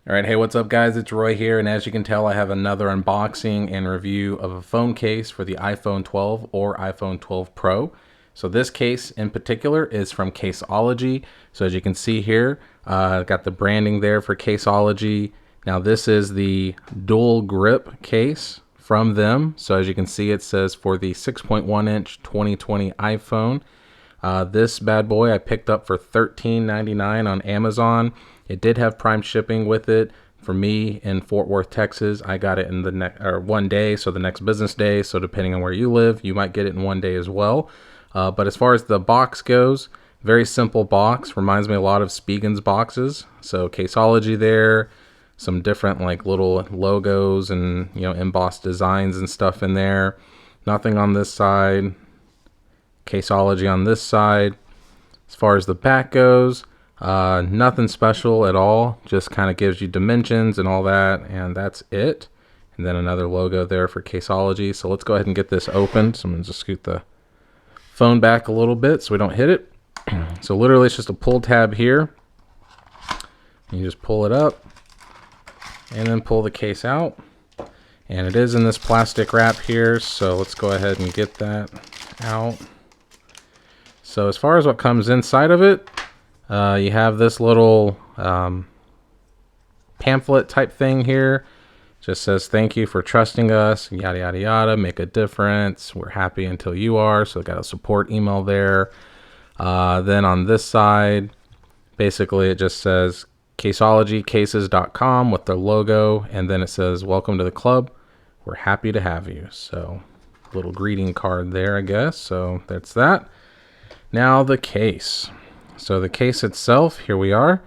All right, hey, what's up, guys? It's Roy here, and as you can tell, I have another unboxing and review of a phone case for the iPhone 12 or iPhone 12 Pro. So this case in particular is from Caseology. So as you can see here, got the branding there for Caseology. Now this is the dual grip case from them. So as you can see, it says for the 6.1-inch 2020 iPhone. This bad boy I picked up for $13.99 on Amazon. It did have Prime shipping with it. For me in Fort Worth, Texas, I got it in the next one day, so the next business day. So depending on where you live, you might get it in one day as well. But as far as the box goes, very simple box. Reminds me a lot of Spiegel's boxes. So Caseology there, some different like little logos and embossed designs and stuff in there. Nothing on this side. Caseology on this side. As far as the back goes, nothing special at all, just kind of gives you dimensions and all that, and that's it. And then another logo there for Caseology. So let's go ahead and get this open. So I'm going to just scoot the phone back a little bit so we don't hit it. So literally it's just a pull tab here. You just pull it up and then pull the case out. And it is in this plastic wrap here, so let's go ahead and get that out. So as far as what comes inside of it, you have this little pamphlet type thing here. Just says thank you for trusting us, yada yada yada, make a difference, we're happy until you are. So got a support email there. Then on this side, basically it just says caseologycases.com with their logo, and then it says welcome to the club, we're happy to have you. So little greeting card there, I guess. So that's that. Now the case. So the case itself, here we are,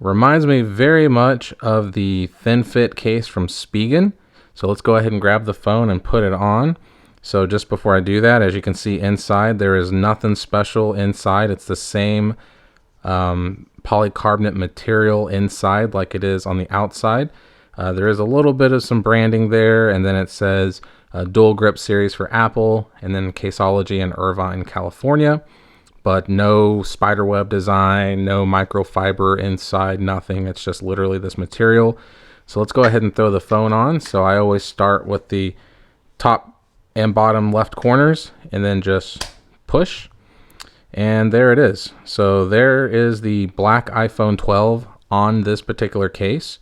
reminds me very much of the thin fit case from Spigen. So let's go ahead and grab the phone and put it on. So just before I do that, as you can see inside, there is nothing special inside. It's the same polycarbonate material inside like it is on the outside. There is a little bit of some branding there, and then it says dual grip series for Apple, and then Caseology in Irvine, California. But no spiderweb design, no microfiber inside, nothing. It's just literally this material. So let's go ahead and throw the phone on. So I always start with the top and bottom left corners and then just push. And there it is. So there is the black iPhone 12 on this particular case.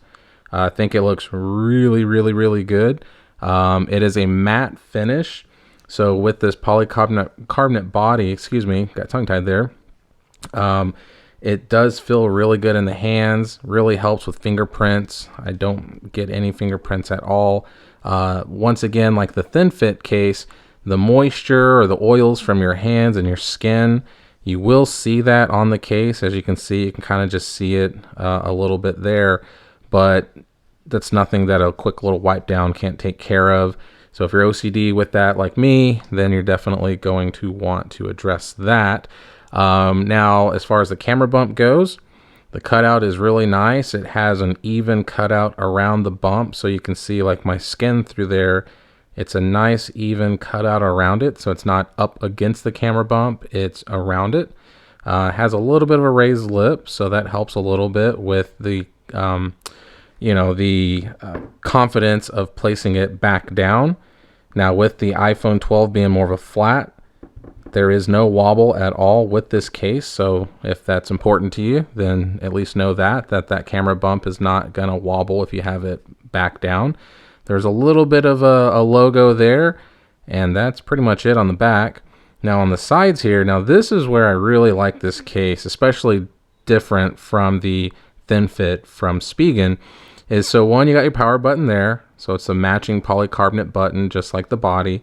I think it looks really, really, really good. It is a matte finish. So with this polycarbonate body, excuse me, got tongue tied there. It does feel really good in the hands, really helps with fingerprints. I don't get any fingerprints at all. Once again, like the thin fit case, the moisture or the oils from your hands and your skin, you will see that on the case. As you can see, you can kind of just see it a little bit there, but that's nothing that a quick little wipe down can't take care of. So if you're OCD with that like me, then you're definitely going to want to address that. Now, as far as the camera bump goes, the cutout is really nice. It has an even cutout around the bump, so you can see like my skin through there. It's a nice even cutout around it, so it's not up against the camera bump, it's around it. It has a little bit of a raised lip, so that helps a little bit with the confidence of placing it back down. Now with the iPhone 12 being more of a flat, there is no wobble at all with this case. So if that's important to you, then at least know that camera bump is not gonna wobble if you have it back down. There's a little bit of a logo there, and that's pretty much it on the back. Now on the sides here, now this is where I really like this case, especially different from the thin fit from Spigen. Is so one, you got your power button there, so it's a matching polycarbonate button just like the body,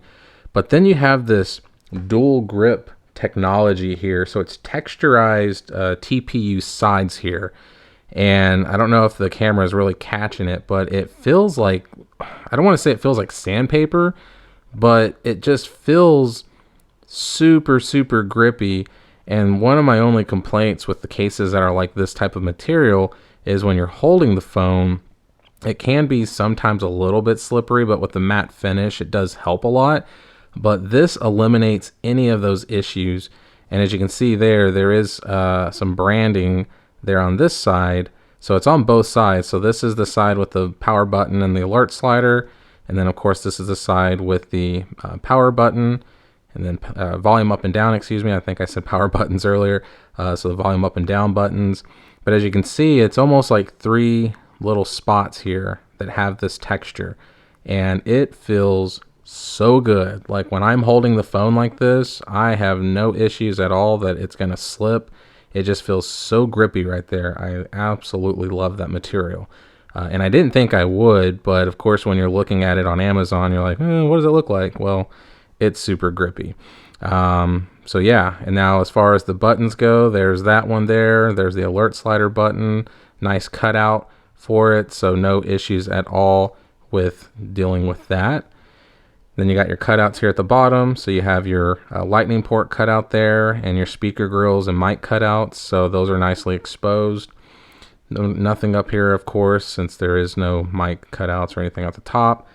but then you have this dual grip technology here, so it's texturized TPU sides here, and I don't know if the camera is really catching it, but it feels like, I don't want to say it feels like sandpaper, but it just feels super, super grippy. And one of my only complaints with the cases that are like this type of material is when you're holding the phone, it can be sometimes a little bit slippery, but with the matte finish, it does help a lot. But this eliminates any of those issues. And as you can see there is some branding there on this side. So it's on both sides. So this is the side with the power button and the alert slider. And then of course this is the side with the power button and then volume up and down, excuse me. I think I said power buttons earlier. So the volume up and down buttons. But as you can see, it's almost like 3 little spots here that have this texture. And it feels so good. Like when I'm holding the phone like this, I have no issues at all that it's gonna slip. It just feels so grippy right there. I absolutely love that material. And I didn't think I would, but of course when you're looking at it on Amazon, you're like, what does it look like? Well, it's super grippy. So yeah, and now as far as the buttons go, there's that one there. There's the alert slider button, nice cutout for it, so no issues at all with dealing with that. Then you got your cutouts here at the bottom. So you have your lightning port cutout there and your speaker grills and mic cutouts. So those are nicely exposed. Nothing up here, of course, since there is no mic cutouts or anything at the top.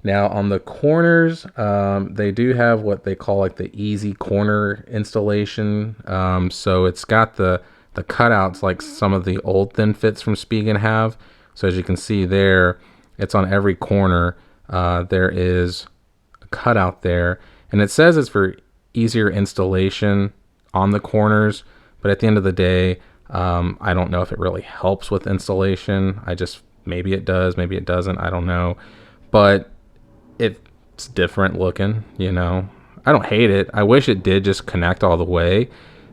Now on the corners, they do have what they call like the easy corner installation. So it's got the cutouts like some of the old thin fits from Spigen have. So as you can see there, it's on every corner. There is a cutout there, and it says it's for easier installation on the corners. But at the end of the day, I don't know if it really helps with installation. Maybe it does, maybe it doesn't. I don't know. But it's different looking, you know. I don't hate it. I wish it did just connect all the way,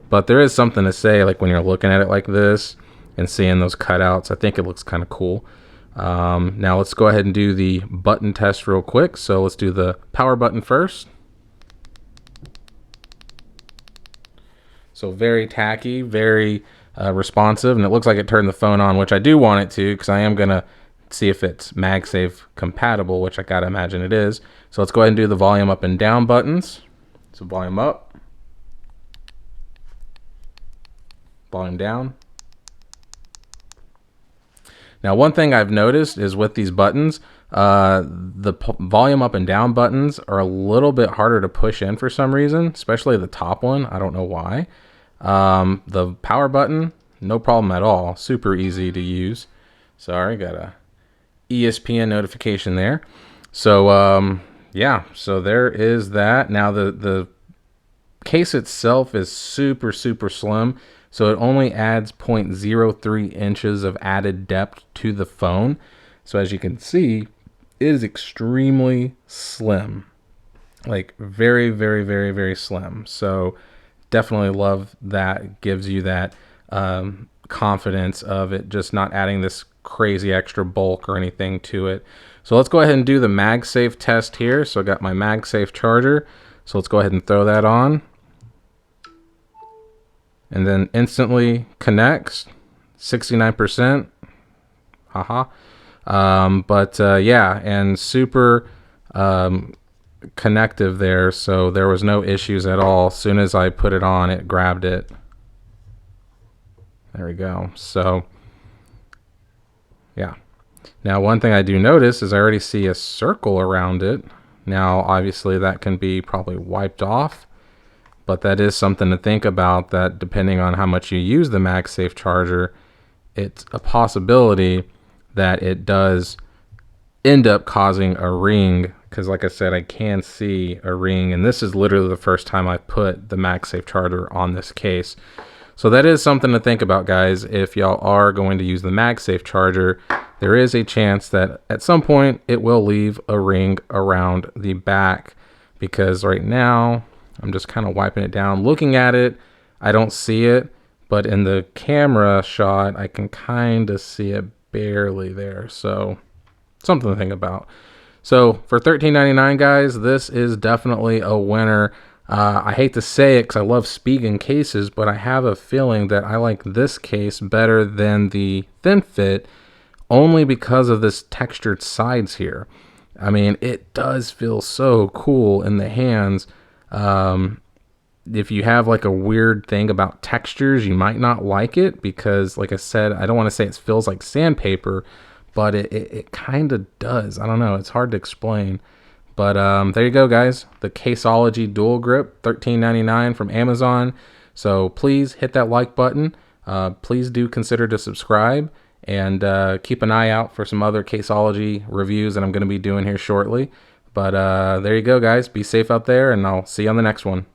but there is something to say, like when you're looking at it like this and seeing those cutouts. I think it looks kind of cool. Now let's go ahead and do the button test real quick. So let's do the power button first. So very tacky, very responsive, and it looks like it turned the phone on, which I do want it to, because I am gonna see if it's MagSafe compatible, which I gotta imagine it is. So let's go ahead and do the volume up and down buttons. So volume up, volume down. Now one thing I've noticed is with these buttons, the volume up and down buttons are a little bit harder to push in for some reason, especially the top one. I don't know why. The power button, no problem at all. Super easy to use. Sorry, got a ESPN notification there. So yeah, so there is that. Now the case itself is super slim, so it only adds 0.03 inches of added depth to the phone. So as you can see, it is extremely slim, like very slim. So definitely love that. Gives you that confidence of it just not adding this crazy extra bulk or anything to it. So let's go ahead and do the MagSafe test here. So I got my MagSafe charger. So let's go ahead and throw that on. And then instantly connects, 69%. Haha. Yeah, and super connective there. So there was no issues at all. As soon as I put it on, it grabbed it. There we go. So yeah. Now one thing I do notice is I already see a circle around it. Now obviously that can be probably wiped off, but that is something to think about, that depending on how much you use the MagSafe charger, it's a possibility that it does end up causing a ring, because like I said, I can see a ring, and this is literally the first time I put the MagSafe charger on this case. So that is something to think about, guys. If y'all are going to use the MagSafe charger, there is a chance that at some point it will leave a ring around the back, because right now I'm just kind of wiping it down. Looking at it, I don't see it, but in the camera shot, I can kind of see it barely there. So something to think about. So for $13.99, guys, this is definitely a winner. I hate to say it because I love Spigen cases, but I have a feeling that I like this case better than the thin fit, only because of this textured sides here. I mean, it does feel so cool in the hands. If you have like a weird thing about textures, you might not like it, because like I said, I don't want to say it feels like sandpaper, but it kind of does. I don't know. It's hard to explain. But there you go, guys. The Caseology Dual Grip, $13.99 from Amazon. So please hit that like button. Please do consider to subscribe. And keep an eye out for some other Caseology reviews that I'm going to be doing here shortly. But there you go, guys. Be safe out there, and I'll see you on the next one.